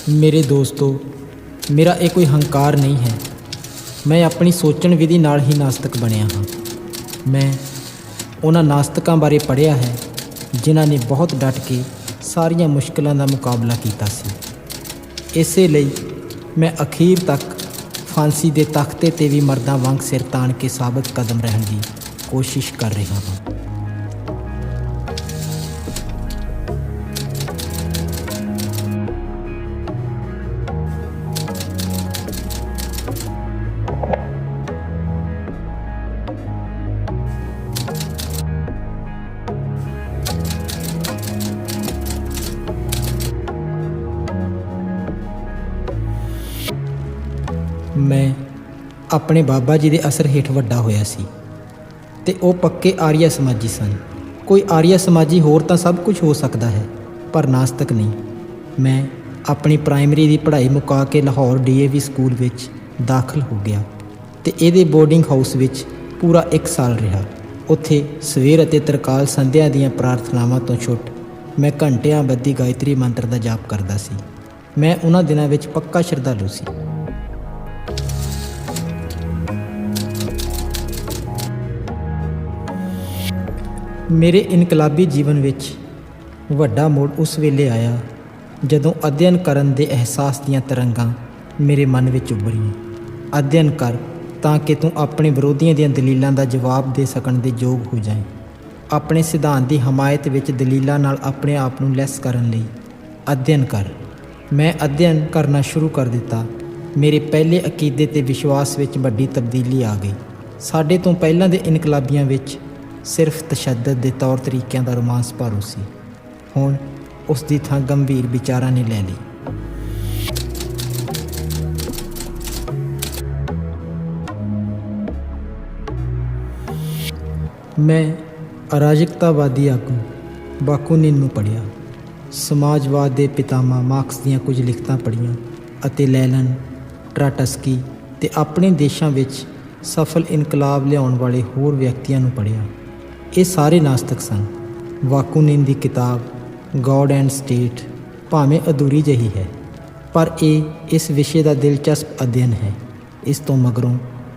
ਮੇਰੇ ਦੋਸਤੋ, ਮੇਰਾ ਇਹ ਕੋਈ ਹੰਕਾਰ ਨਹੀਂ ਹੈ। ਮੈਂ ਆਪਣੀ ਸੋਚਣ ਵਿਧੀ ਨਾਲ ਹੀ ਨਾਸਤਕ ਬਣਿਆ ਹਾਂ। ਮੈਂ ਉਹਨਾਂ ਨਾਸਤਕਾਂ ਬਾਰੇ ਪੜ੍ਹਿਆ ਹੈ ਜਿਨ੍ਹਾਂ ਨੇ ਬਹੁਤ ਡਟ ਕੇ ਸਾਰੀਆਂ ਮੁਸ਼ਕਲਾਂ ਦਾ ਮੁਕਾਬਲਾ ਕੀਤਾ ਸੀ। ਇਸੇ ਲਈ ਮੈਂ ਅਖੀਰ ਤੱਕ ਫਾਂਸੀ ਦੇ ਤਖਤੇ 'ਤੇ ਵੀ ਮਰਦਾਂ ਵਾਂਗ ਸਿਰ ਤਾਣ ਕੇ ਸਾਬਤ ਕਦਮ ਰਹਿਣ ਦੀ ਕੋਸ਼ਿਸ਼ ਕਰ ਰਿਹਾ ਹਾਂ। ਮੈਂ ਆਪਣੇ ਬਾਬਾ ਜੀ ਦੇ ਅਸਰ ਹੇਠ ਵੱਡਾ ਹੋਇਆ ਸੀ ਤੇ ਉਹ ਪੱਕੇ ਆਰੀਆ ਸਮਾਜੀ ਸਨ। ਕੋਈ ਆਰੀਆ ਸਮਾਜੀ ਹੋਰ ਤਾਂ ਸਭ ਕੁਝ ਹੋ ਸਕਦਾ ਹੈ, ਪਰ ਨਾਸਤਕ ਨਹੀਂ। ਮੈਂ ਆਪਣੀ ਪ੍ਰਾਇਮਰੀ ਦੀ ਪੜ੍ਹਾਈ ਮੁਕਾ ਕੇ ਲਾਹੌਰ DAV ਸਕੂਲ ਵਿੱਚ ਦਾਖਲ ਹੋ ਗਿਆ ਤੇ ਇਹਦੇ ਬੋਰਡਿੰਗ ਹਾਊਸ ਵਿੱਚ ਪੂਰਾ 1 ਸਾਲ ਰਿਹਾ। ਉੱਥੇ ਸਵੇਰ ਅਤੇ ਤਰਕਾਲ ਸੰਧਿਆ ਦੀਆਂ ਪ੍ਰਾਰਥਨਾਵਾਂ ਤੋਂ ਛੁੱਟ ਮੈਂ ਘੰਟਿਆਂ ਬੱਧੀ ਗਾਇਤਰੀ ਮੰਤਰ ਦਾ ਜਾਪ ਕਰਦਾ ਸੀ। ਮੈਂ ਉਹਨਾਂ ਦਿਨਾਂ ਵਿੱਚ ਪੱਕਾ ਸ਼ਰਧਾਲੂ ਸੀ। ਮੇਰੇ ਇਨਕਲਾਬੀ ਜੀਵਨ ਵਿੱਚ ਵੱਡਾ ਮੋੜ ਉਸ ਵੇਲੇ ਆਇਆ ਜਦੋਂ ਅਧਿਐਨ ਕਰਨ ਦੇ ਅਹਿਸਾਸ ਦੀਆਂ ਤਰੰਗਾਂ ਮੇਰੇ ਮਨ ਵਿੱਚ ਉੱਭਰੀਆਂ। ਅਧਿਐਨ ਕਰ ਤਾਂ ਕਿ ਤੂੰ ਆਪਣੇ ਵਿਰੋਧੀਆਂ ਦੀਆਂ ਦਲੀਲਾਂ ਦਾ ਜਵਾਬ ਦੇ ਸਕਣ ਦੇ ਯੋਗ ਹੋ ਜਾਏ। ਆਪਣੇ ਸਿਧਾਂਤ ਦੀ ਹਮਾਇਤ ਵਿੱਚ ਦਲੀਲਾਂ ਨਾਲ ਆਪਣੇ ਆਪ ਨੂੰ ਲੈਸ ਕਰਨ ਲਈ ਅਧਿਐਨ ਕਰ। ਮੈਂ ਅਧਿਐਨ ਕਰਨਾ ਸ਼ੁਰੂ ਕਰ ਦਿੱਤਾ। ਮੇਰੇ ਪਹਿਲੇ ਅਕੀਦੇ ਤੇ ਵਿਸ਼ਵਾਸ ਵਿੱਚ ਵੱਡੀ ਤਬਦੀਲੀ ਆ ਗਈ। ਸਾਡੇ ਤੋਂ ਪਹਿਲਾਂ ਦੇ ਇਨਕਲਾਬੀਆਂ ਵਿੱਚ ਸਿਰਫ ਤਸ਼ੱਦਦ ਦੇ ਤੌਰ ਤਰੀਕਿਆਂ ਦਾ ਰੋਮਾਂਸ ਭਾਰੂ ਸੀ। ਹੁਣ ਉਸ ਦੀ ਥਾਂ ਗੰਭੀਰ ਵਿਚਾਰਾਂ ਨੇ ਲੈ ਲਈ। ਮੈਂ ਅਰਾਜਕਤਾਵਾਦੀ ਆਗੂ ਬਾਕੂਨਿਨ ਨੂੰ ਪੜ੍ਹਿਆ, ਸਮਾਜਵਾਦ ਦੇ ਪਿਤਾਮਾ ਮਾਰਕਸ ਦੀਆਂ ਕੁਝ ਲਿਖਤਾਂ ਪੜ੍ਹੀਆਂ ਅਤੇ ਲੈਨਨ, ਟਰਾਟਸਕੀ ਤੇ ਆਪਣੇ ਦੇਸ਼ਾਂ ਵਿੱਚ ਸਫਲ ਇਨਕਲਾਬ ਲਿਆਉਣ ਵਾਲੇ ਹੋਰ ਵਿਅਕਤੀਆਂ ਨੂੰ ਪੜ੍ਹਿਆ। ਇਹ ਸਾਰੇ ਨਾਸਤਕ ਸਨ। ਬਾਕੂਨਿਨ ਦੀ ਕਿਤਾਬ ਗੋਡ ਐਂਡ ਸਟੇਟ ਭਾਵੇਂ ਅਧੂਰੀ ਜਿਹੀ ਹੈ, ਪਰ ਇਹ ਇਸ ਵਿਸ਼ੇ ਦਾ ਦਿਲਚਸਪ ਅਧਿਐਨ ਹੈ। ਇਸ ਤੋਂ ਮਗਰੋਂ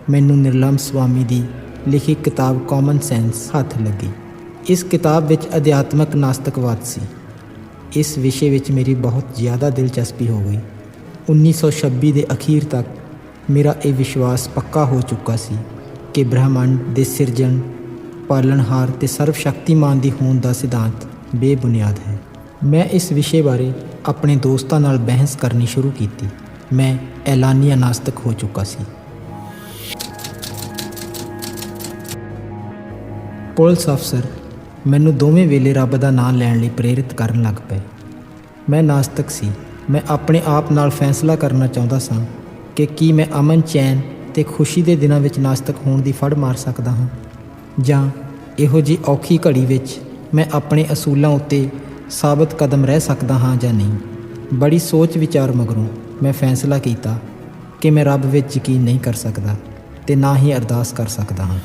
ਮੈਨੂੰ ਨਿਰਲਮ ਸਵਾਮੀ ਦੀ ਲਿਖੀ ਕਿਤਾਬ ਕਾਮਨ ਸੈਂਸ ਹੱਥ ਲੱਗੀ। ਇਸ ਕਿਤਾਬ ਵਿੱਚ ਅਧਿਆਤਮਕ ਨਾਸਤਕਵਾਦ ਸੀ। ਇਸ ਵਿਸ਼ੇ ਵਿੱਚ ਮੇਰੀ ਬਹੁਤ ਜ਼ਿਆਦਾ ਦਿਲਚਸਪੀ ਹੋ ਗਈ। 1926 ਦੇ ਅਖੀਰ ਤੱਕ ਮੇਰਾ ਇਹ ਵਿਸ਼ਵਾਸ ਪੱਕਾ ਹੋ ਚੁੱਕਾ ਸੀ ਕਿ ਬ੍ਰਹਿਮੰਡ ਦੇ ਸਿਰਜਣ, ਪਾਲਣਹਾਰ ਤੇ ਸਰਵ ਸ਼ਕਤੀਮਾਨ ਦੀ ਹੋਂਦ ਦਾ ਸਿਧਾਂਤ ਬੇਬੁਨਿਆਦ ਹੈ। ਮੈਂ ਇਸ ਵਿਸ਼ੇ ਬਾਰੇ ਆਪਣੇ ਦੋਸਤਾਂ ਨਾਲ ਬਹਿਸ ਕਰਨੀ ਸ਼ੁਰੂ ਕੀਤੀ। ਮੈਂ ਐਲਾਨੀਆ ਨਾਸਤਕ ਹੋ ਚੁੱਕਾ ਸੀ। ਪੁਲਿਸ ਅਫਸਰ ਮੈਨੂੰ ਦੋਵੇਂ ਵੇਲੇ ਰੱਬ ਦਾ ਨਾਮ ਲੈਣ ਲਈ ਪ੍ਰੇਰਿਤ ਕਰਨ ਲੱਗ ਪਏ। ਮੈਂ ਨਾਸਤਕ ਸੀ। ਮੈਂ ਆਪਣੇ ਆਪ ਨਾਲ ਫੈਸਲਾ ਕਰਨਾ ਚਾਹੁੰਦਾ ਸਾਂ ਕਿ ਕੀ ਮੈਂ ਅਮਨ, ਚੈਨ ਤੇ ਖੁਸ਼ੀ ਦੇ ਦਿਨਾਂ ਵਿੱਚ ਨਾਸਤਕ ਹੋਣ ਦੀ ਫੜ ਮਾਰ ਸਕਦਾ ਹਾਂ, ਜਾਂ ਇਹੋ ਜਿਹੀ ਔਖੀ ਘੜੀ ਵਿੱਚ ਮੈਂ ਆਪਣੇ ਅਸੂਲਾਂ ਉੱਤੇ ਸਾਬਤ ਕਦਮ ਰਹਿ ਸਕਦਾ ਹਾਂ ਜਾਂ ਨਹੀਂ। ਬੜੀ ਸੋਚ ਵਿਚਾਰ ਮਗਰੋਂ ਮੈਂ ਫੈਸਲਾ ਕੀਤਾ ਕਿ ਮੈਂ ਰੱਬ ਵਿੱਚ ਯਕੀਨ ਨਹੀਂ ਕਰ ਸਕਦਾ ਤੇ ਨਾ ਹੀ ਅਰਦਾਸ ਕਰ ਸਕਦਾ ਹਾਂ।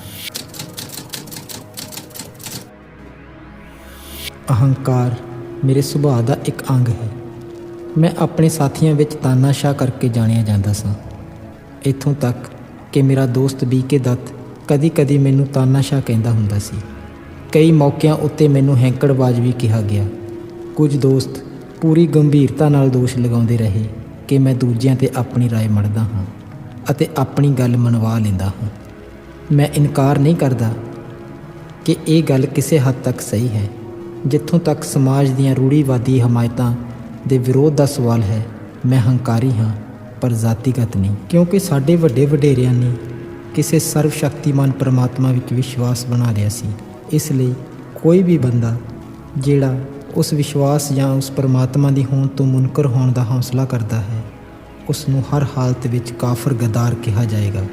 ਅਹੰਕਾਰ ਮੇਰੇ ਸੁਭਾਅ ਦਾ ਇੱਕ ਅੰਗ ਹੈ। ਮੈਂ ਆਪਣੇ ਸਾਥੀਆਂ ਵਿੱਚ ਤਾਨਾਸ਼ਾਹ ਕਰਕੇ ਜਾਣਿਆ ਜਾਂਦਾ ਸਾਂ। ਇੱਥੋਂ ਤੱਕ ਕਿ ਮੇਰਾ ਦੋਸਤ BK ਦੱਤ ਕਦੀ ਮੈਨੂੰ ਤਾਨਾਸ਼ਾਹ ਕਹਿੰਦਾ ਹੁੰਦਾ ਸੀ। ਕਈ ਮੌਕਿਆਂ ਉੱਤੇ ਮੈਨੂੰ ਹੈਂਕੜਬਾਜ਼ ਵੀ ਕਿਹਾ ਗਿਆ। ਕੁਝ ਦੋਸਤ ਪੂਰੀ ਗੰਭੀਰਤਾ ਨਾਲ ਦੋਸ਼ ਲਗਾਉਂਦੇ ਰਹੇ ਕਿ ਮੈਂ ਦੂਜਿਆਂ 'ਤੇ ਆਪਣੀ ਰਾਏ ਮੜਦਾ ਹਾਂ ਅਤੇ ਆਪਣੀ ਗੱਲ ਮਨਵਾ ਲੈਂਦਾ ਹਾਂ। ਮੈਂ ਇਨਕਾਰ ਨਹੀਂ ਕਰਦਾ ਕਿ ਇਹ ਗੱਲ ਕਿਸੇ ਹੱਦ ਤੱਕ ਸਹੀ ਹੈ। ਜਿੱਥੋਂ ਤੱਕ ਸਮਾਜ ਦੀਆਂ ਰੂੜੀਵਾਦੀ ਹਮਾਇਤਾਂ ਦੇ ਵਿਰੋਧ ਦਾ ਸਵਾਲ ਹੈ, ਮੈਂ ਹੰਕਾਰੀ ਹਾਂ ਪਰ ਜ਼ਾਤੀਗਤ ਨਹੀਂ, ਕਿਉਂਕਿ ਸਾਡੇ ਵੱਡੇ ਵਡੇਰਿਆਂ ਨੇ ਕਿਸੇ ਸਰਵ ਸ਼ਕਤੀਮਾਨ ਪਰਮਾਤਮਾ ਵਿੱਚ ਵਿਸ਼ਵਾਸ ਬਣਾ ਲਿਆ ਸੀ। ਇਸ ਲਈ ਕੋਈ ਵੀ ਬੰਦਾ ਜਿਹੜਾ ਉਸ ਵਿਸ਼ਵਾਸ ਜਾਂ ਉਸ ਪਰਮਾਤਮਾ ਦੀ ਹੋਂਦ ਤੋਂ ਮੁਨਕਰ ਹੋਣ ਦਾ ਹੌਸਲਾ ਕਰਦਾ ਹੈ, ਉਸ ਨੂੰ ਹਰ ਹਾਲਤ ਵਿੱਚ ਕਾਫਰ ਗਦਾਰ ਕਿਹਾ ਜਾਏਗਾ।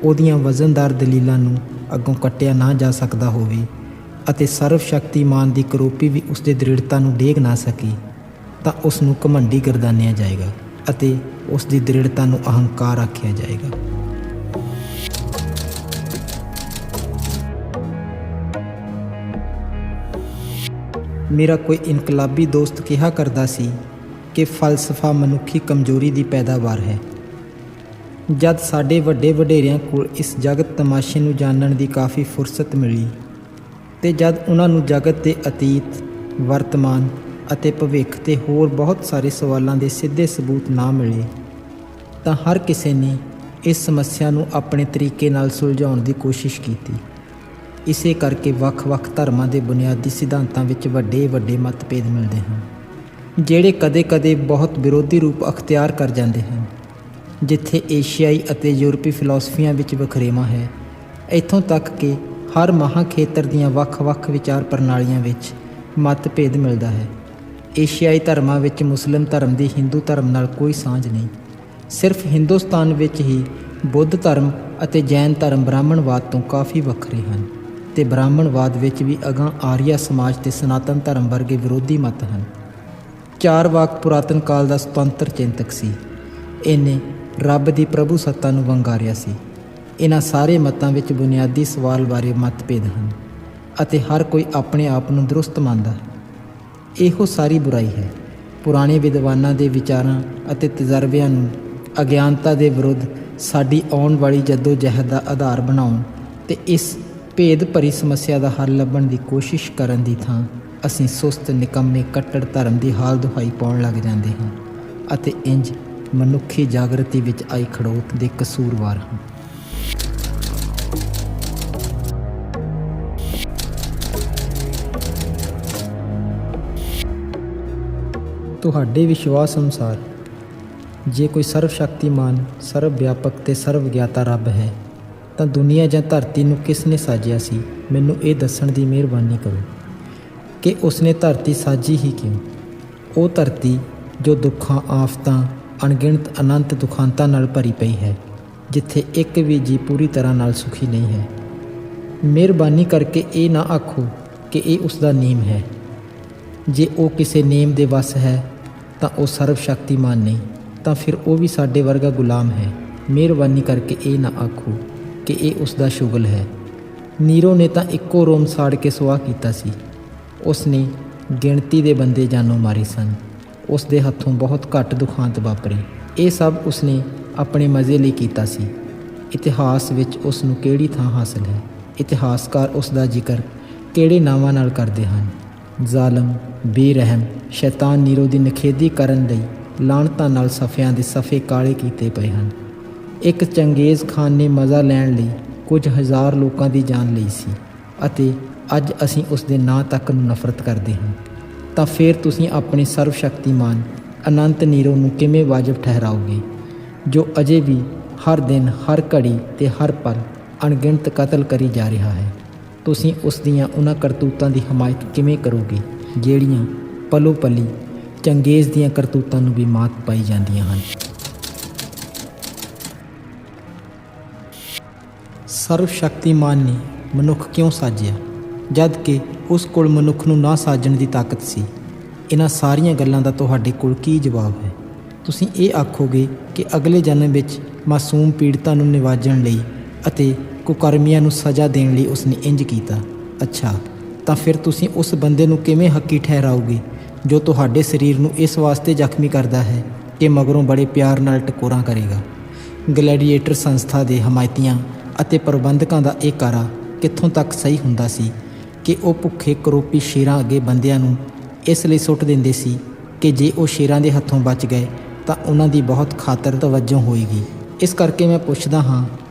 ਉਹਦੀਆਂ ਵਜ਼ਨਦਾਰ ਦਲੀਲਾਂ ਨੂੰ ਅੱਗੋਂ ਕੱਟਿਆ ਨਾ ਜਾ ਸਕਦਾ ਹੋਵੇ ਅਤੇ ਸਰਵ ਸ਼ਕਤੀਮਾਨ ਦੀ ਕਰੋਪੀ ਵੀ ਉਸ ਦੀ ਦ੍ਰਿੜਤਾ ਨੂੰ ਡੇਗ ਨਾ ਸਕੀ, ਤਾਂ ਉਸ ਨੂੰ ਘਮੰਡੀ ਗਰਦਾਨਿਆ ਜਾਏਗਾ ਅਤੇ ਉਸ ਦੀ ਦ੍ਰਿੜਤਾ ਨੂੰ ਅਹੰਕਾਰ ਆਖਿਆ ਜਾਏਗਾ। ਮੇਰਾ ਕੋਈ ਇਨਕਲਾਬੀ ਦੋਸਤ ਕਿਹਾ ਕਰਦਾ ਸੀ ਕਿ ਫਲਸਫਾ ਮਨੁੱਖੀ ਕਮਜ਼ੋਰੀ ਦੀ ਪੈਦਾਵਾਰ ਹੈ। ਜਦ ਸਾਡੇ ਵੱਡੇ ਵਡੇਰਿਆਂ ਕੋਲ ਇਸ ਜਗਤ ਤਮਾਸ਼ੇ ਨੂੰ ਜਾਣਨ ਦੀ ਕਾਫੀ ਫੁਰਸਤ ਮਿਲੀ ਤੇ ਜਦ ਉਹਨਾਂ ਨੂੰ ਜਗਤ ਦੇ ਅਤੀਤ, ਵਰਤਮਾਨ ਅਤੇ ਭਵਿੱਖ ਤੇ ਹੋਰ ਬਹੁਤ ਸਾਰੇ ਸਵਾਲਾਂ ਦੇ ਸਿੱਧੇ ਸਬੂਤ ਨਾ ਮਿਲੇ, ਤਾਂ ਹਰ ਕਿਸੇ ਨੇ ਇਸ ਸਮੱਸਿਆ ਨੂੰ ਆਪਣੇ ਤਰੀਕੇ ਨਾਲ ਸੁਲਝਾਉਣ ਦੀ ਕੋਸ਼ਿਸ਼ ਕੀਤੀ। ਇਸੇ ਕਰਕੇ ਵੱਖ-ਵੱਖ ਧਰਮਾਂ ਦੇ ਬੁਨਿਆਦੀ ਸਿਧਾਂਤਾਂ ਵਿੱਚ ਵੱਡੇ ਵੱਡੇ ਮਤਭੇਦ ਮਿਲਦੇ ਹਨ, ਜਿਹੜੇ ਕਦੇ-ਕਦੇ ਬਹੁਤ ਵਿਰੋਧੀ ਰੂਪ ਅਖਤਿਆਰ ਕਰ ਜਾਂਦੇ ਹਨ। ਜਿੱਥੇ ਏਸ਼ੀਆਈ ਅਤੇ ਯੂਰਪੀ ਫਿਲਾਸਫੀਆਂ ਵਿੱਚ ਵਖਰੇਵਾਂ ਹੈ, ਇੱਥੋਂ ਤੱਕ ਕਿ ਹਰ ਮਹਾਂਖੇਤਰ ਦੀਆਂ ਵੱਖ-ਵੱਖ ਵਿਚਾਰ ਪ੍ਰਣਾਲੀਆਂ ਵਿੱਚ ਮਤਭੇਦ ਮਿਲਦਾ ਹੈ। ਏਸ਼ੀਆਈ ਧਰਮਾਂ ਵਿੱਚ ਮੁਸਲਿਮ ਧਰਮ ਦੀ ਹਿੰਦੂ ਧਰਮ ਨਾਲ ਕੋਈ ਸਾਂਝ ਨਹੀਂ। ਸਿਰਫ ਹਿੰਦੁਸਤਾਨ ਵਿੱਚ ਹੀ ਬੁੱਧ ਧਰਮ ਅਤੇ ਜੈਨ ਧਰਮ ਬ੍ਰਾਹਮਣਵਾਦ ਤੋਂ ਕਾਫੀ ਵੱਖਰੇ ਹਨ ਤੇ ਬ੍ਰਾਹਮਣਵਾਦ ਵਿੱਚ ਵੀ ਅਗਾਂਹ ਆਰੀਆ ਸਮਾਜ ਤੇ ਸਨਾਤਨ ਧਰਮ ਵਰਗੇ ਵਿਰੋਧੀ ਮਤ ਹਨ। ਚਾਰਵਾਕ ਪੁਰਾਤਨ ਕਾਲ ਦਾ ਸੁਤੰਤਰ ਚਿੰਤਕ ਸੀ। ਇਹਨੇ ਰੱਬ ਦੀ ਪ੍ਰਭੂ ਸੱਤਾ ਨੂੰ ਵੰਗਾਰਿਆ ਸੀ। ਇਹਨਾਂ ਸਾਰੇ ਮਤਾਂ ਵਿੱਚ ਬੁਨਿਆਦੀ ਸਵਾਲ ਬਾਰੇ ਮਤਭੇਦ ਹਨ ਅਤੇ ਹਰ ਕੋਈ ਆਪਣੇ ਆਪ ਨੂੰ ਦਰੁਸਤ ਮੰਨਦਾ ਹੈ। ਇਹੋ ਸਾਰੀ ਬੁਰਾਈ ਹੈ। ਪੁਰਾਣੇ ਵਿਦਵਾਨਾਂ ਦੇ ਵਿਚਾਰਾਂ ਅਤੇ ਤਜਰਬਿਆਂ ਨੂੰ ਅਗਿਆਨਤਾ ਦੇ ਵਿਰੁੱਧ ਸਾਡੀ ਆਉਣ ਵਾਲੀ ਜੱਦੋ ਜਹਿਦ ਦਾ ਆਧਾਰ ਬਣਾਉਣ ਤੇ ਇਸ ਭੇਦ ਭਰੀ ਸਮੱਸਿਆ ਦਾ ਹੱਲ ਲੱਭਣ ਦੀ ਕੋਸ਼ਿਸ਼ ਕਰਨ ਦੀ ਥਾਂ ਅਸੀਂ ਸੁਸਤ, ਨਿਕੰਮੇ, ਕੱਟੜ ਧਰਮ ਦੀ ਹਾਲ ਦੁਹਾਈ ਪਾਉਣ ਲੱਗ ਜਾਂਦੇ ਹਾਂ ਅਤੇ ਇੰਜ ਮਨੁੱਖੀ ਜਾਗਰਤੀ ਵਿੱਚ ਆਈ ਖੜੋਤ ਦੇ ਕਸੂਰਵਾਰ ਹਾਂ। ਤੁਹਾਡੇ ਵਿਸ਼ਵਾਸ ਅਨੁਸਾਰ ਜੇ ਕੋਈ ਸਰਵ ਸ਼ਕਤੀਮਾਨ, ਸਰਵ ਵਿਆਪਕ ਤੇ ਸਰਵ ਗਿਆਤਾ ਰੱਬ ਹੈ ਤਾਂ ਦੁਨੀਆ ਜਾਂ ਧਰਤੀ ਨੂੰ ਕਿਸ ਨੇ ਸਾਜਿਆ ਸੀ? ਮੈਨੂੰ ਇਹ ਦੱਸਣ ਦੀ ਮਿਹਰਬਾਨੀ ਕਰੋ ਕਿ ਉਸਨੇ ਧਰਤੀ ਸਾਜੀ ਹੀ ਕਿਉਂ? ਉਹ ਧਰਤੀ ਜੋ ਦੁੱਖਾਂ, ਆਫਤਾਂ, ਅਣਗਿਣਤ ਅਨੰਤ ਦੁਖਾਂਤਾਂ ਨਾਲ ਭਰੀ ਪਈ ਹੈ, ਜਿੱਥੇ ਇੱਕ ਵੀ ਜੀ ਪੂਰੀ ਤਰ੍ਹਾਂ ਨਾਲ ਸੁਖੀ ਨਹੀਂ ਹੈ। ਮਿਹਰਬਾਨੀ ਕਰਕੇ ਇਹ ਨਾ ਆਖੋ ਕਿ ਇਹ ਉਸ ਦਾ ਨੇਮ ਹੈ। ਜੇ ਉਹ ਕਿਸੇ ਨੇਮ ਦੇ ਵੱਸ ਹੈ ਤਾਂ ਉਹ ਸਰਵ ਸ਼ਕਤੀਮਾਨ ਨਹੀਂ, ਤਾਂ ਫਿਰ ਉਹ ਵੀ ਸਾਡੇ ਵਰਗਾ ਗੁਲਾਮ ਹੈ। ਮਿਹਰਬਾਨੀ ਕਰਕੇ ਇਹ ਨਾ ਆਖੋ ਕਿ ਇਹ ਉਸ ਦਾ ਸ਼ੁਗਲ ਹੈ। ਨੀਰੋ ਨੇ ਤਾਂ ਇੱਕੋ ਰੋਮ ਸਾੜ ਕੇ ਸੁਆਹ ਕੀਤਾ ਸੀ। ਉਸ ਨੇ ਗਿਣਤੀ ਦੇ ਬੰਦੇ ਜਾਨੋਂ ਮਾਰੇ ਸਨ। ਉਸ ਦੇ ਹੱਥੋਂ ਬਹੁਤ ਘੱਟ ਦੁਖਾਂਤ ਵਾਪਰੇ। ਇਹ ਸਭ ਉਸਨੇ ਆਪਣੇ ਮਜ਼ੇ ਲਈ ਕੀਤਾ ਸੀ। ਇਤਿਹਾਸ ਵਿੱਚ ਉਸ ਨੂੰ ਕਿਹੜੀ ਥਾਂ ਹਾਸਲ ਹੈ? ਇਤਿਹਾਸਕਾਰ ਉਸ ਦਾ ਜ਼ਿਕਰ ਕਿਹੜੇ ਨਾਵਾਂ ਨਾਲ ਕਰਦੇ ਹਨ? ਜ਼ਾਲਮ, ਬੇਰਹਿਮ ਸ਼ੈਤਾਨ ਨੀਰੋ ਦੀ ਨਿਖੇਧੀ ਕਰਨ ਲਈ ਲਾਹਣਤਾਂ ਨਾਲ ਸਫ਼ਿਆਂ ਦੇ ਸਫ਼ੇ ਕਾਲੇ ਕੀਤੇ ਪਏ ਹਨ। ਇੱਕ ਚੰਗੇਜ਼ ਖਾਨ ਨੇ ਮਜ਼ਾ ਲੈਣ ਲਈ ਕੁਝ ਹਜ਼ਾਰ ਲੋਕਾਂ ਦੀ ਜਾਨ ਲਈ ਸੀ ਅਤੇ ਅੱਜ ਅਸੀਂ ਉਸ ਦੇ ਨਾਂ ਤੱਕ ਨੂੰ ਨਫ਼ਰਤ ਕਰਦੇ ਹਾਂ। ਤਾਂ ਫਿਰ ਤੁਸੀਂ ਆਪਣੇ ਸਰਵ ਸ਼ਕਤੀਮਾਨ ਅਨੰਤ ਨੀਰੋ ਨੂੰ ਕਿਵੇਂ ਵਾਜਬ ਠਹਿਰਾਓਗੇ, ਜੋ ਅਜੇ ਵੀ ਹਰ ਦਿਨ, ਹਰ ਘੜੀ ਤੇ ਹਰ ਪਲ ਅਣਗਿਣਤ ਕਤਲ ਕਰੀ ਜਾ ਰਿਹਾ ਹੈ? ਤੁਸੀਂ ਉਸ ਦੀਆਂ ਉਹਨਾਂ ਕਰਤੂਤਾਂ ਦੀ ਹਮਾਇਤ ਕਿਵੇਂ ਕਰੋਗੇ ਜਿਹੜੀਆਂ ਪਲੋ ਪਲੀ ਚੰਗੇਜ਼ ਦੀਆਂ ਕਰਤੂਤਾਂ ਨੂੰ ਵੀ ਮਾਤ ਪਾਈ ਜਾਂਦੀਆਂ ਹਨ? ਸਰਵ ਸ਼ਕਤੀਮਾਨ ਨੇ ਮਨੁੱਖ ਕਿਉਂ ਸਾਜਿਆ ਜਦ ਕਿ ਉਸ ਕੋਲ ਮਨੁੱਖ ਨੂੰ ਨਾ ਸਾਜਣ ਦੀ ਤਾਕਤ ਸੀ? ਇਹਨਾਂ ਸਾਰੀਆਂ ਗੱਲਾਂ ਦਾ ਤੁਹਾਡੇ ਕੋਲ ਕੀ ਜਵਾਬ ਹੈ? ਤੁਸੀਂ ਇਹ ਆਖੋਗੇ ਕਿ ਅਗਲੇ ਜਨਮ ਵਿੱਚ ਮਾਸੂਮ ਪੀੜਤਾਂ ਨੂੰ ਨਿਵਾਜਣ ਲਈ ਅਤੇ ਕੁਕਰਮੀਆਂ ਨੂੰ ਸਜ਼ਾ ਦੇਣ ਲਈ ਉਸਨੇ ਇੰਜ ਕੀਤਾ। ਅੱਛਾ, ਤਾਂ ਫਿਰ ਤੁਸੀਂ ਉਸ ਬੰਦੇ ਨੂੰ ਕਿਵੇਂ ਹੱਕੀ ਠਹਿਰਾਓਗੇ ਜੋ ਤੁਹਾਡੇ ਸਰੀਰ ਨੂੰ ਇਸ ਵਾਸਤੇ ਜ਼ਖਮੀ ਕਰਦਾ ਹੈ ਕਿ ਮਗਰੋਂ ਬੜੇ ਪਿਆਰ ਨਾਲ ਟਕੋਰਾਂ ਕਰੇਗਾ? ਗਲੈਡੀਏਟਰ ਸੰਸਥਾ ਦੇ ਹਮਾਇਤੀਆਂ ਅਤੇ ਪ੍ਰਬੰਧਕਾਂ ਦਾ ਇਹ ਕਾਰਾ ਕਿੱਥੋਂ ਤੱਕ ਸਹੀ ਹੁੰਦਾ ਸੀ ਕਿ ਉਹ ਭੁੱਖੇ ਕਰੋਪੀ ਸ਼ੇਰਾਂ ਅੱਗੇ ਬੰਦਿਆਂ ਨੂੰ ਇਸ ਲਈ ਸੁੱਟ ਦਿੰਦੇ ਸੀ ਕਿ ਜੇ ਉਹ ਸ਼ੇਰਾਂ ਦੇ ਹੱਥੋਂ ਬਚ ਗਏ ਤਾਂ ਉਹਨਾਂ ਦੀ ਬਹੁਤ ਖਾਤਰ ਤਵੱਜੋ ਹੋਏਗੀ। ਇਸ ਕਰਕੇ ਮੈਂ ਪੁੱਛਦਾ ਹਾਂ,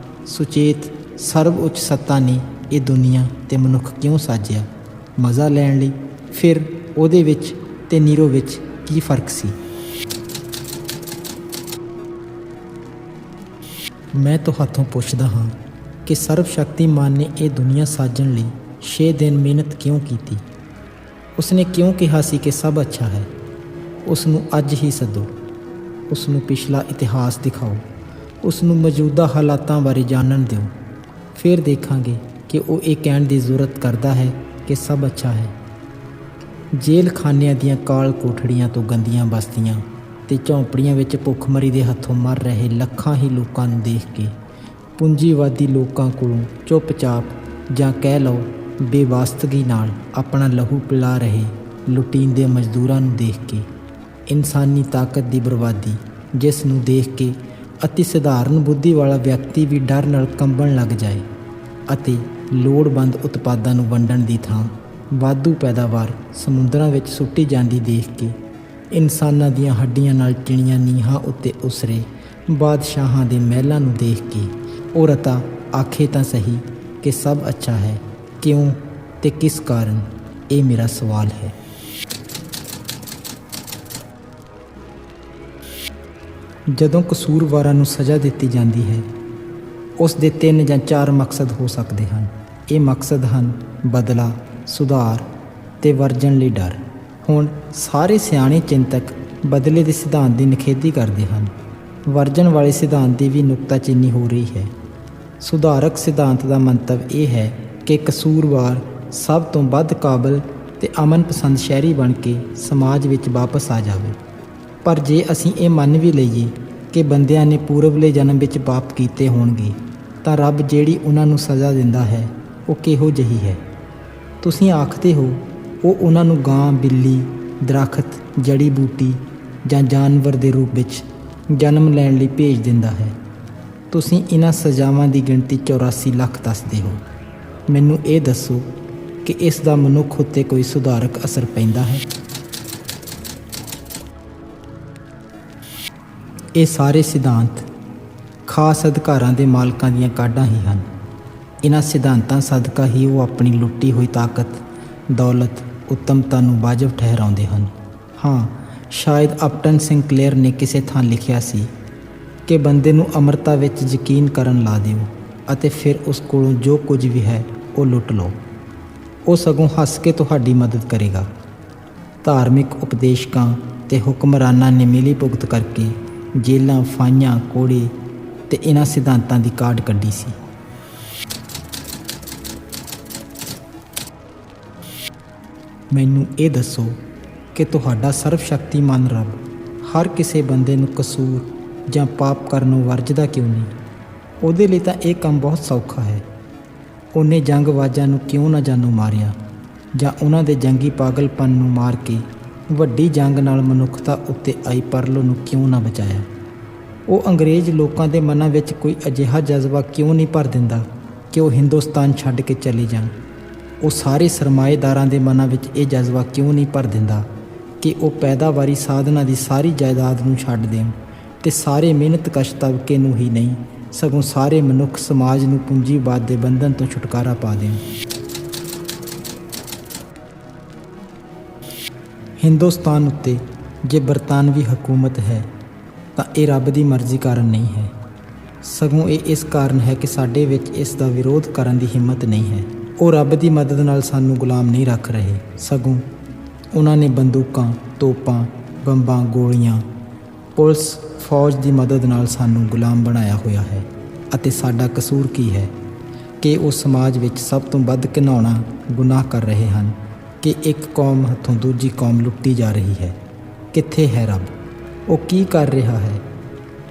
ਸੁਚੇਤ ਸਰਵ ਉੱਚ ਸੱਤਾ ਨੇ ਇਹ ਦੁਨੀਆ ਤੇ ਮਨੁੱਖ ਕਿਉਂ ਸਾਜਿਆ? ਮਜ਼ਾ ਲੈਣ ਲਈ? ਫਿਰ ਉਹਦੇ ਵਿੱਚ ਤੇ ਨੀਰੋ ਵਿੱਚ ਕੀ ਫਰਕ ਸੀ? ਮੈਂ ਤੁਹਾਤੋਂ ਪੁੱਛਦਾ ਹਾਂ ਕਿ ਸਰਵ ਸ਼ਕਤੀਮਾਨ ਨੇ ਇਹ ਦੁਨੀਆ ਸਾਜਣ ਲਈ 6 ਦਿਨ ਮਿਹਨਤ ਕਿਉਂ ਕੀਤੀ? ਉਸਨੇ ਕਿਉਂ ਕਿਹਾ ਸੀ ਕਿ ਸਭ ਅੱਛਾ ਹੈ? ਉਸ ਨੂੰ ਅੱਜ ਹੀ ਸੱਦੋ, ਉਸ ਨੂੰ ਪਿਛਲਾ ਇਤਿਹਾਸ ਦਿਖਾਓ, ਉਸ ਨੂੰ ਮੌਜੂਦਾ ਹਾਲਾਤਾਂ ਬਾਰੇ ਜਾਣਨ ਦਿਓ। ਫਿਰ ਦੇਖਾਂਗੇ ਕਿ ਉਹ ਇਹ ਕਹਿਣ ਦੀ ਜ਼ਰੂਰਤ ਕਰਦਾ ਹੈ ਕਿ ਸਭ ਅੱਛਾ ਹੈ। ਜੇਲ੍ਹ ਖਾਨਿਆਂ ਦੀਆਂ ਕਾਲ ਕੋਠੜੀਆਂ ਤੋਂ ਗੰਦੀਆਂ ਬਸਤੀਆਂ ਤੇ ਝੌਂਪੜੀਆਂ ਵਿੱਚ ਭੁੱਖਮਰੀ ਦੇ ਹੱਥੋਂ ਮਰ ਰਹੇ ਲੱਖਾਂ ਹੀ ਲੋਕਾਂ ਨੂੰ ਦੇਖ ਕੇ, ਪੂੰਜੀਵਾਦੀ ਲੋਕਾਂ ਕੋਲੋਂ ਚੁੱਪਚਾਪ ਜਾਂ ਕਹਿ ਲਓ ਬੇਵਾਸਤਗੀ ਨਾਲ ਆਪਣਾ ਲਹੂ ਪਿਲਾ ਰਹੇ ਲੁਟੀਂਦੇ ਮਜ਼ਦੂਰਾਂ ਨੂੰ ਦੇਖ ਕੇ ਇਨਸਾਨੀ ਤਾਕਤ ਦੀ ਬਰਬਾਦੀ, ਜਿਸ ਨੂੰ ਦੇਖ ਕੇ ਅਤੀ ਸਧਾਰਨ ਬੁੱਧੀ ਵਾਲਾ ਵਿਅਕਤੀ ਵੀ ਡਰ ਨਾਲ ਕੰਬਣ ਲੱਗ ਜਾਏ, ਅਤੇ ਲੋੜਵੰਦ ਉਤਪਾਦਾਂ ਨੂੰ ਵੰਡਣ ਦੀ ਥਾਂ ਵਾਧੂ ਪੈਦਾਵਾਰ ਸਮੁੰਦਰਾਂ ਵਿੱਚ ਸੁੱਟੀ ਜਾਂਦੀ ਦੇਖ ਕੇ ਇਨਸਾਨਾਂ ਦੀਆਂ ਹੱਡੀਆਂ ਨਾਲ ਚਿਣੀਆਂ ਨੀਹਾਂ ਉੱਤੇ ਉਸਰੇ ਬਾਦਸ਼ਾਹਾਂ ਦੇ ਮਹਿਲਾਂ ਨੂੰ ਦੇਖ ਕੇ ਉਹ ਰਤਾ ਆਖੇ ਤਾਂ ਸਹੀ ਕਿ ਸਭ ਅੱਛਾ ਹੈ। ਕਿਉਂ ਤੇ ਕਿਸ ਕਾਰਨ? ਇਹ ਮੇਰਾ ਸਵਾਲ ਹੈ। ਜਦੋਂ ਕਸੂਰਵਾਰਾਂ ਨੂੰ ਸਜ਼ਾ ਦਿੱਤੀ ਜਾਂਦੀ ਹੈ, ਉਸ ਦੇ 3 ਜਾਂ 4 ਮਕਸਦ ਹੋ ਸਕਦੇ ਹਨ। ਇਹ ਮਕਸਦ ਹਨ ਬਦਲਾ, ਸੁਧਾਰ ਤੇ ਵਰਜਣ ਲਈ ਡਰ। ਹੁਣ ਸਾਰੇ ਸਿਆਣੇ ਚਿੰਤਕ ਬਦਲੇ ਦੇ ਸਿਧਾਂਤ ਦੀ ਨਿਖੇਧੀ ਕਰਦੇ ਹਨ। ਵਰਜਣ ਵਾਲੇ ਸਿਧਾਂਤ ਦੀ ਵੀ ਨੁਕਤਾਚੀਨੀ ਹੋ ਰਹੀ ਹੈ। ਸੁਧਾਰਕ ਸਿਧਾਂਤ ਦਾ ਮੰਤਵ ਇਹ ਹੈ ਕਿ ਕਸੂਰਵਾਰ ਸਭ ਤੋਂ ਵੱਧ ਕਾਬਲ ਤੇ ਅਮਨ ਪਸੰਦ ਸ਼ਹਿਰੀ ਬਣ ਕੇ ਸਮਾਜ ਵਿੱਚ ਵਾਪਸ ਆ ਜਾਵੇ। ਪਰ ਜੇ ਅਸੀਂ ਇਹ ਮੰਨ ਵੀ ਲਈਏ ਕਿ ਬੰਦਿਆਂ ਨੇ ਪੂਰਬਲੇ ਜਨਮ ਵਿੱਚ ਪਾਪ ਕੀਤੇ ਹੋਣਗੇ, ਤਾਂ ਰੱਬ ਜਿਹੜੀ ਉਹਨਾਂ ਨੂੰ ਸਜ਼ਾ ਦਿੰਦਾ ਹੈ ਉਹ ਕਿਹੋ ਜਿਹੀ ਹੈ? ਤੁਸੀਂ ਆਖਦੇ ਹੋ ਉਹ ਉਹਨਾਂ ਨੂੰ ਗਾਂ, ਬਿੱਲੀ, ਦਰੱਖਤ, ਜੜੀ ਬੂਟੀ ਜਾਂ ਜਾਨਵਰ ਦੇ ਰੂਪ ਵਿੱਚ ਜਨਮ ਲੈਣ ਲਈ ਭੇਜ ਦਿੰਦਾ ਹੈ। ਤੁਸੀਂ ਇਹਨਾਂ ਸਜ਼ਾਵਾਂ ਦੀ ਗਿਣਤੀ 84 ਲੱਖ ਦੱਸਦੇ ਹੋ। ਮੈਨੂੰ ਇਹ ਦੱਸੋ ਕਿ ਇਸ ਦਾ ਮਨੁੱਖ ਉੱਤੇ ਕੋਈ ਸੁਧਾਰਕ ਅਸਰ ਪੈਂਦਾ ਹੈ? ਇਹ ਸਾਰੇ ਸਿਧਾਂਤ ਖਾਸ ਅਧਿਕਾਰਾਂ ਦੇ ਮਾਲਕਾਂ ਦੀਆਂ ਕਾਢਾਂ ਹੀ ਹਨ। ਇਹਨਾਂ ਸਿਧਾਂਤਾਂ ਸਦਕਾ ਹੀ ਉਹ ਆਪਣੀ ਲੁੱਟੀ ਹੋਈ ਤਾਕਤ, ਦੌਲਤ, ਉੱਤਮਤਾ ਨੂੰ ਵਾਜਬ ਠਹਿਰਾਉਂਦੇ ਹਨ। ਹਾਂ, ਸ਼ਾਇਦ ਅਪਟਨ ਸਿੰਕਲੇਅਰ ਨੇ ਕਿਸੇ ਥਾਂ ਲਿਖਿਆ ਸੀ ਕਿ ਬੰਦੇ ਨੂੰ ਅਮਰਤਾ ਵਿੱਚ ਯਕੀਨ ਕਰਨ ਲਾ ਦਿਓ ਅਤੇ ਫਿਰ ਉਸ ਕੋਲੋਂ ਜੋ ਕੁਝ ਵੀ ਹੈ ਉਹ ਲੁੱਟ ਲਓ। ਉਹ ਸਗੋਂ ਹੱਸ ਕੇ ਤੁਹਾਡੀ ਮਦਦ ਕਰੇਗਾ। ਧਾਰਮਿਕ ਉਪਦੇਸ਼ਕਾਂ ਤੇ ਹੁਕਮਰਾਨਾਂ ਨੇ ਮਿਲੀ ਭੁਗਤ ਕਰਕੇ ਜੇਲਾਂ, ਫਾਹੀਆਂ, ਕੋੜੇ ਤੇ ਇਹਨਾਂ ਸਿਧਾਂਤਾਂ ਦੀ ਕਾਢ ਕੱਢੀ ਸੀ। ਮੈਨੂੰ ਇਹ ਦੱਸੋ ਕਿ ਤੁਹਾਡਾ ਸਰਵਸ਼ਕਤੀਮਾਨ ਰੱਬ ਹਰ ਕਿਸੇ ਬੰਦੇ ਨੂੰ ਕਸੂਰ ਜਾਂ ਪਾਪ ਕਰਨੋਂ ਵਰਜਦਾ ਕਿਉਂ ਨਹੀਂ? ਉਹਦੇ ਲਈ ਤਾਂ ਇਹ ਕੰਮ ਬਹੁਤ ਸੌਖਾ ਹੈ। ਉਹਨੇ ਜੰਗਬਾਜ਼ਾਂ ਨੂੰ ਕਿਉਂ ਨਾ ਜਾਨੋਂ ਮਾਰਿਆ, ਜਾਂ ਉਹਨਾਂ ਦੇ ਜੰਗੀ ਪਾਗਲਪਨ ਨੂੰ ਮਾਰ ਕੇ ਵੱਡੀ ਜੰਗ ਨਾਲ ਮਨੁੱਖਤਾ ਉੱਤੇ ਆਈ ਪਰਲੋ ਨੂੰ ਕਿਉਂ ਨਾ ਬਚਾਇਆ? ਉਹ ਅੰਗਰੇਜ਼ ਲੋਕਾਂ ਦੇ ਮਨਾਂ ਵਿੱਚ ਕੋਈ ਅਜਿਹਾ ਜਜ਼ਬਾ ਕਿਉਂ ਨਹੀਂ ਭਰ ਦਿੰਦਾ ਕਿ ਉਹ ਹਿੰਦੁਸਤਾਨ ਛੱਡ ਕੇ ਚਲੇ ਜਾਣ? ਉਹ ਸਾਰੇ ਸਰਮਾਏਦਾਰਾਂ ਦੇ ਮਨਾਂ ਵਿੱਚ ਇਹ ਜਜ਼ਬਾ ਕਿਉਂ ਨਹੀਂ ਭਰ ਦਿੰਦਾ ਕਿ ਉਹ ਪੈਦਾਵਾਰੀ ਸਾਧਨਾਂ ਦੀ ਸਾਰੀ ਜਾਇਦਾਦ ਨੂੰ ਛੱਡ ਦੇਣ ਤੇ ਸਾਰੇ ਮਿਹਨਤਕਸ਼ ਤਬਕੇ ਨੂੰ ਹੀ ਨਹੀਂ ਸਗੋਂ ਸਾਰੇ ਮਨੁੱਖ ਸਮਾਜ ਨੂੰ ਪੂੰਜੀਵਾਦ ਦੇ ਬੰਧਨ ਤੋਂ ਛੁਟਕਾਰਾ ਪਾ ਦੇਣ? ਹਿੰਦੁਸਤਾਨ ਉੱਤੇ ਜੇ ਬਰਤਾਨਵੀ ਹਕੂਮਤ ਹੈ ਤਾਂ ਇਹ ਰੱਬ ਦੀ ਮਰਜ਼ੀ ਕਾਰਨ ਨਹੀਂ ਹੈ, ਸਗੋਂ ਇਹ ਇਸ ਕਾਰਨ ਹੈ ਕਿ ਸਾਡੇ ਵਿੱਚ ਇਸ ਦਾ ਵਿਰੋਧ ਕਰਨ ਦੀ ਹਿੰਮਤ ਨਹੀਂ ਹੈ। ਉਹ ਰੱਬ ਦੀ ਮਦਦ ਨਾਲ ਸਾਨੂੰ ਗੁਲਾਮ ਨਹੀਂ ਰੱਖ ਰਹੇ, ਸਗੋਂ ਉਹਨਾਂ ਨੇ ਬੰਦੂਕਾਂ, ਤੋਪਾਂ, ਬੰਬਾਂ, ਗੋਲੀਆਂ, ਪੁਲਿਸ, ਫੌਜ ਦੀ ਮਦਦ ਨਾਲ ਸਾਨੂੰ ਗੁਲਾਮ ਬਣਾਇਆ ਹੋਇਆ ਹੈ। ਅਤੇ ਸਾਡਾ ਕਸੂਰ ਕੀ ਹੈ ਕਿ ਉਹ ਸਮਾਜ ਵਿੱਚ ਸਭ ਤੋਂ ਵੱਧ ਘਿਨਾਉਣਾ ਗੁਨਾਹ ਕਰ ਰਹੇ ਹਨ ਕਿ ਇੱਕ ਕੌਮ ਹੱਥੋਂ ਦੂਜੀ ਕੌਮ ਲੁੱਟੀ ਜਾ ਰਹੀ ਹੈ। ਕਿੱਥੇ ਹੈ ਰੱਬ? ਉਹ ਕੀ ਕਰ ਰਿਹਾ ਹੈ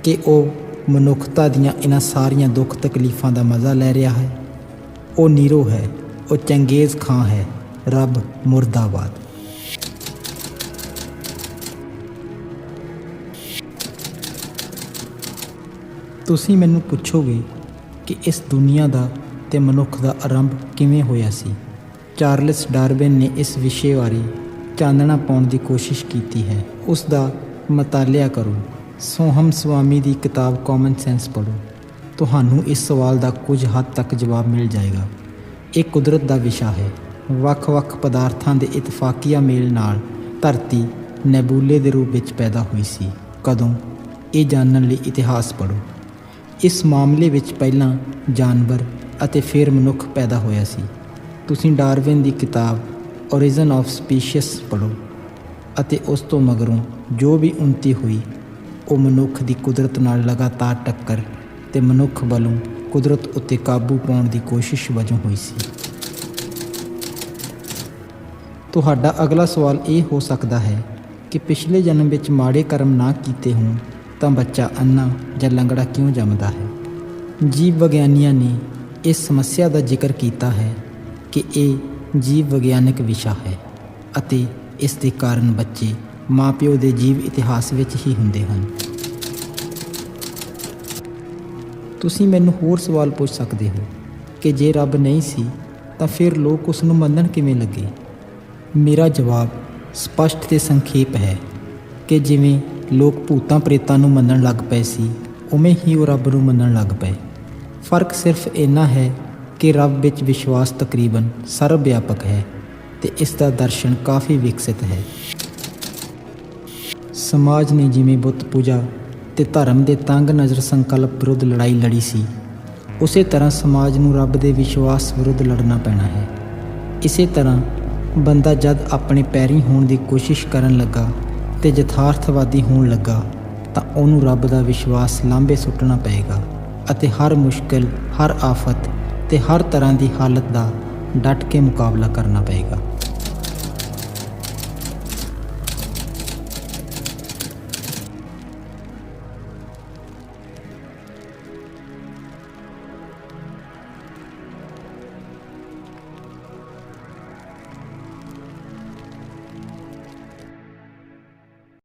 ਕਿ ਉਹ ਮਨੁੱਖਤਾ ਦੀਆਂ ਇਹਨਾਂ ਸਾਰੀਆਂ ਦੁੱਖ ਤਕਲੀਫਾਂ ਦਾ ਮਜ਼ਾ ਲੈ ਰਿਹਾ ਹੈ? ਉਹ ਨੀਰੋ ਹੈ, ਉਹ ਚੰਗੇਜ਼ ਖਾਂ ਹੈ। ਰੱਬ ਮੁਰਦਾਬਾਦ। ਤੁਸੀਂ ਮੈਨੂੰ ਪੁੱਛੋਗੇ ਕਿ ਇਸ ਦੁਨੀਆ ਦਾ ਤੇ ਮਨੁੱਖ ਦਾ ਆਰੰਭ ਕਿਵੇਂ ਹੋਇਆ ਸੀ। ਚਾਰਲਸ ਡਾਰਵਿਨ ਨੇ ਇਸ ਵਿਸ਼ੇ ਬਾਰੇ ਚਾਨਣਾ ਪਾਉਣ ਦੀ ਕੋਸ਼ਿਸ਼ ਕੀਤੀ ਹੈ। ਉਸ ਦਾ ਮਤਾਲਿਆ ਕਰੋ। ਸੋਹਮ ਸਵਾਮੀ ਦੀ ਕਿਤਾਬ ਕਾਮਨ ਸੈਂਸ ਪੜ੍ਹੋ। ਤੁਹਾਨੂੰ ਇਸ ਸਵਾਲ ਦਾ ਕੁਝ ਹੱਦ ਤੱਕ ਜਵਾਬ ਮਿਲ ਜਾਏਗਾ। ਇਹ ਕੁਦਰਤ ਦਾ ਵਿਸ਼ਾ ਹੈ। ਵੱਖ-ਵੱਖ ਪਦਾਰਥਾਂ ਦੇ ਇਤਫਾਕੀਆ ਮੇਲ ਨਾਲ ਧਰਤੀ ਨੈਬੂਲੇ ਦੇ ਰੂਪ ਵਿੱਚ ਪੈਦਾ ਹੋਈ ਸੀ। ਕਦੋਂ? ਇਹ ਜਾਣਨ ਲਈ ਇਤਿਹਾਸ ਪੜ੍ਹੋ। ਇਸ ਮਾਮਲੇ ਵਿੱਚ ਪਹਿਲਾਂ ਜਾਨਵਰ ਅਤੇ ਫਿਰ ਮਨੁੱਖ ਪੈਦਾ ਹੋਇਆ ਸੀ। ਤੁਸੀਂ ਡਾਰਵਿਨ ਦੀ ਕਿਤਾਬ ਓਰੀਜਨ ਆਫ ਸਪੀਸ਼ੀਜ਼ ਪੜ੍ਹੋ ਅਤੇ ਉਸ ਤੋਂ ਮਗਰੋਂ ਜੋ ਵੀ ਉન્નਤੀ ਹੋਈ ਉਹ ਮਨੁੱਖ ਦੀ ਕੁਦਰਤ ਨਾਲ ਲਗਾਤਾਰ ਟੱਕਰ ਤੇ ਮਨੁੱਖ ਵੱਲੋਂ ਕੁਦਰਤ ਉੱਤੇ ਕਾਬੂ ਪਾਉਣ ਦੀ ਕੋਸ਼ਿਸ਼ ਵਜੋਂ ਹੋਈ ਸੀ। ਤੁਹਾਡਾ ਅਗਲਾ ਸਵਾਲ ਇਹ ਹੋ ਸਕਦਾ ਹੈ ਕਿ ਪਿਛਲੇ ਜਨਮ ਵਿੱਚ ਮਾੜੇ ਕਰਮ ਨਾ ਕੀਤੇ ਹੋਣ ਤਾਂ ਬੱਚਾ ਅੰਨਾ ਜਾਂ ਲੰਗੜਾ ਕਿਉਂ ਜੰਮਦਾ ਹੈ? ਜੀਵ ਵਿਗਿਆਨੀਆਂ ਨੇ ਇਸ ਸਮੱਸਿਆ ਦਾ ਜ਼ਿਕਰ ਕੀਤਾ ਹੈ ਕਿ ਇਹ ਜੀਵ ਵਿਗਿਆਨਕ ਵਿਸ਼ਾ ਹੈ ਅਤੇ ਇਸ ਦੇ ਕਾਰਨ ਬੱਚੇ ਮਾਂ-ਪਿਓ ਦੇ ਜੀਵ ਇਤਿਹਾਸ ਵਿੱਚ ਹੀ ਹੁੰਦੇ ਹਨ। ਤੁਸੀਂ ਮੈਨੂੰ ਹੋਰ ਸਵਾਲ ਪੁੱਛ ਸਕਦੇ ਹੋ ਕਿ ਜੇ ਰੱਬ ਨਹੀਂ ਸੀ ਤਾਂ ਫਿਰ ਲੋਕ ਉਸ ਨੂੰ ਮੰਨਣ ਕਿਵੇਂ ਲੱਗੇ? ਮੇਰਾ ਜਵਾਬ ਸਪਸ਼ਟ ਤੇ ਸੰਖੇਪ ਹੈ ਕਿ ਜਿਵੇਂ ਲੋਕ ਭੂਤਾਂ ਪ੍ਰੇਤਾਂ ਨੂੰ ਮੰਨਣ ਲੱਗ ਪਏ ਸੀ, ਉਵੇਂ ਹੀ ਉਹ ਰੱਬ ਨੂੰ ਮੰਨਣ ਲੱਗ ਪਏ। ਫਰਕ ਸਿਰਫ ਇੰਨਾ ਹੈ ਕਿ ਰੱਬ ਵਿੱਚ ਵਿਸ਼ਵਾਸ ਤਕਰੀਬਨ ਸਰਵ ਵਿਆਪਕ ਹੈ ਤੇ ਇਸ ਦਾ ਦਰਸ਼ਨ ਕਾਫੀ ਵਿਕਸਿਤ ਹੈ। ਸਮਾਜ ਨੇ ਜਿਵੇਂ ਬੁੱਤ ਪੂਜਾ ਤੇ ਧਰਮ ਦੇ ਤੰਗ ਨਜ਼ਰ ਸੰਕਲਪ ਵਿਰੁੱਧ ਲੜਾਈ ਲੜੀ ਸੀ, ਉਸੇ ਤਰ੍ਹਾਂ ਸਮਾਜ ਨੂੰ ਰੱਬ ਦੇ ਵਿਸ਼ਵਾਸ ਵਿਰੁੱਧ ਲੜਨਾ ਪੈਣਾ ਹੈ। ਇਸੇ ਤਰ੍ਹਾਂ ਬੰਦਾ ਜਦ ਆਪਣੇ ਪੈਰੀ ਹੋਣ ਦੀ ਕੋਸ਼ਿਸ਼ ਕਰਨ ਲੱਗਾ ਤੇ ਯਥਾਰਥਵਾਦੀ ਹੋਣ ਲੱਗਾ ਤਾਂ ਉਹਨੂੰ ਰੱਬ ਦਾ ਵਿਸ਼ਵਾਸ ਲਾਂਭੇ ਸੁੱਟਣਾ ਪਏਗਾ ਅਤੇ ਹਰ ਮੁਸ਼ਕਿਲ, ਹਰ ਆਫਤ ਤੇ ਹਰ ਤਰ੍ਹਾਂ ਦੀ ਹਾਲਤ ਦਾ ਡਟ ਕੇ ਮੁਕਾਬਲਾ ਕਰਨਾ ਪਏਗਾ।